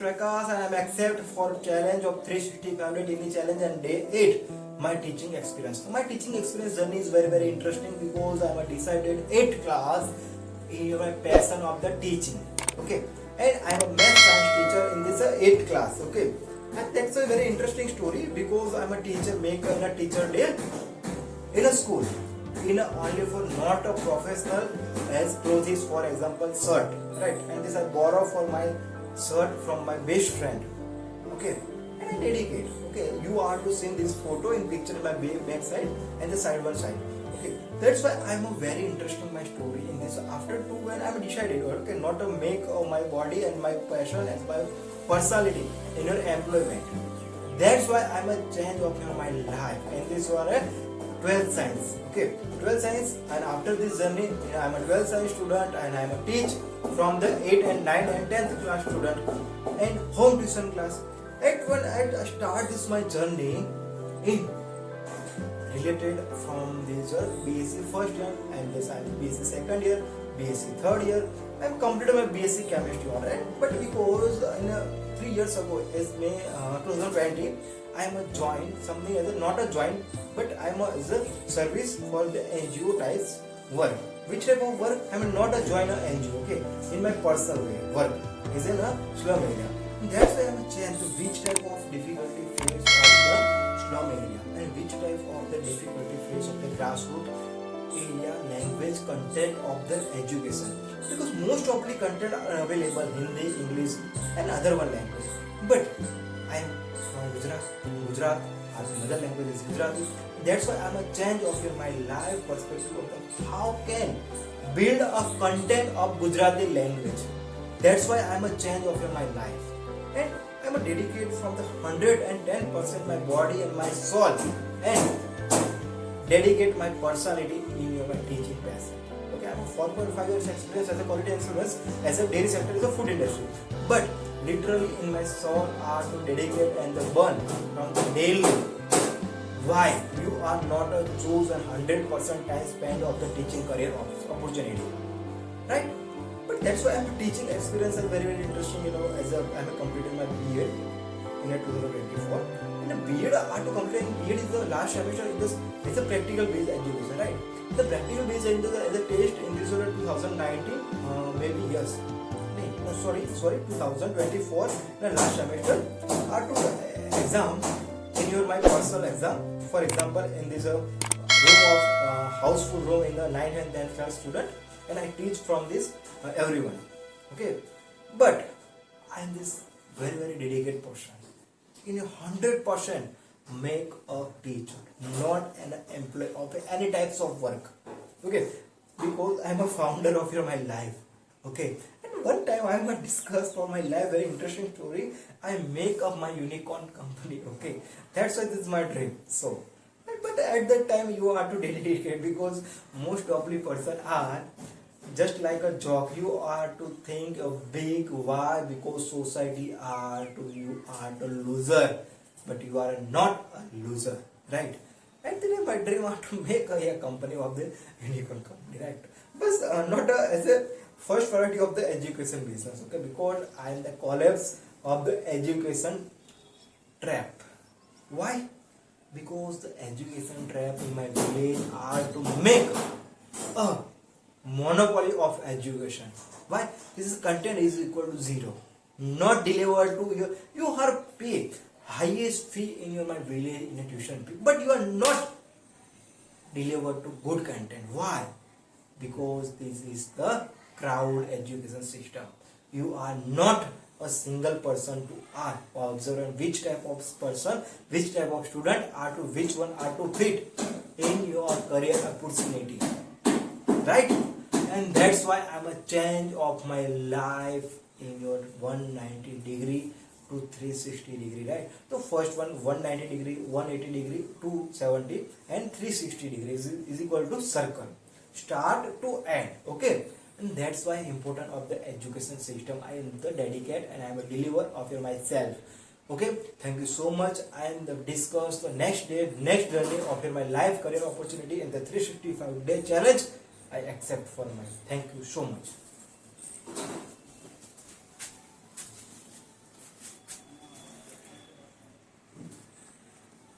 Prakash and I am accept for challenge of 365 daily challenge and day 8 my teaching experience. My teaching experience journey is very interesting because I am decided 8th class in my passion of the teaching. Okay, and I am a math science teacher in this 8th class. Okay, and that's a very interesting story because I am a teacher maker in a teacher day in a school in a only for not a professional as clothes, for example shirt, right? And this I borrow for my shirt from my best friend. Okay, and I dedicate. Okay, you are to see this photo in picture in my back side and the side one side. Okay, that's why I'm a very interesting my story in this. After 2 when I'm decided, okay, not to make my body and my passion and my personality in your employment. That's why I'm a change of my life, and this was a 12th science. Okay, 12th science, and after this journey I'm a 12th science student and I'm a teach from the 8 and 9 and 10th class student and home tuition class. At when I start this my journey in related from this BSc first year and this I'm BSc second year, BSc third year. I'm completed my BSc chemistry, alright. But because in 3 years ago, is May 2020, I am a join something as a not a join, but I am as a service for the NGO types work. Which type of work? I am not a joiner NGO. Okay, in my personal way work is in a slum area. That's why I am a chance to which type of difficulty face of the slum area and which type of the difficulty face of the grassroots area language content of the education, because most of the content are available Hindi, English and other one language. But I am from Gujarat, our mother language is Gujarati. That's why I am a change of my life perspective of the how can build a content of Gujarati language. That's why I am a change of my life, and I am a dedicate from the 110% my body and my soul and dedicate my personality in my teaching passion. Okay, I have a 4.5 years experience as a quality assurance as a dairy sector is a food industry. But literally in my soul are to dedicate and the burn from the daily. Why you are not a choose and 100% time spent of the teaching career opportunity, right? But that's why I'm teaching experience is very interesting. You know, as I'm completing my B.Ed in 2024. In a B.Ed, I have to complete B.Ed is the last semester in this. It's a practical based education, right? The practical based education as a test in this year 2019, maybe yes. No, sorry, 2024. The last semester, I have to exam in your my personal exam. For example, in this room of houseful room in the 9th and 10th class student, and I teach from this everyone. Okay, but I am this very dedicated person. In 100% make a teacher, not an employee of any types of work. Okay, because I am a founder of my life. Okay, and one time I am going to discuss for my life very interesting story. I make up my unicorn company. Okay, that's why this is my dream. So, but at that time you are to dedicate because most of the person are just like a joke. You are to think a big why, because society are to you are the loser, but you are not a loser, right? And then my dream are to make a company of the unicorn company, right? But not as a first priority of the education business, okay? Because I am the collapse of the education trap. Why? Because the education trap in my village are to make a monopoly of education. Why? This content is equal to 0, not delivered to you are pay highest fee in your my village in a tuition fee, but you are not delivered to good content. Why? Because this is the crowd education system. You are not a single person to observe which type of person, which type of student are to which one are to fit in your career opportunity, right? And that's why I'm a change of my life in your 190 degree to 360 degree, right? So first one 190 degree, 180 degree, 270 and 360 degrees is equal to circle, start to end. Okay, and that's why important of the education system. I am the dedicate and I am a deliver of myself. Okay, thank you so much. I am the discuss the next journey of my life career opportunity and the 365 day challenge I accept for my. Thank you so much.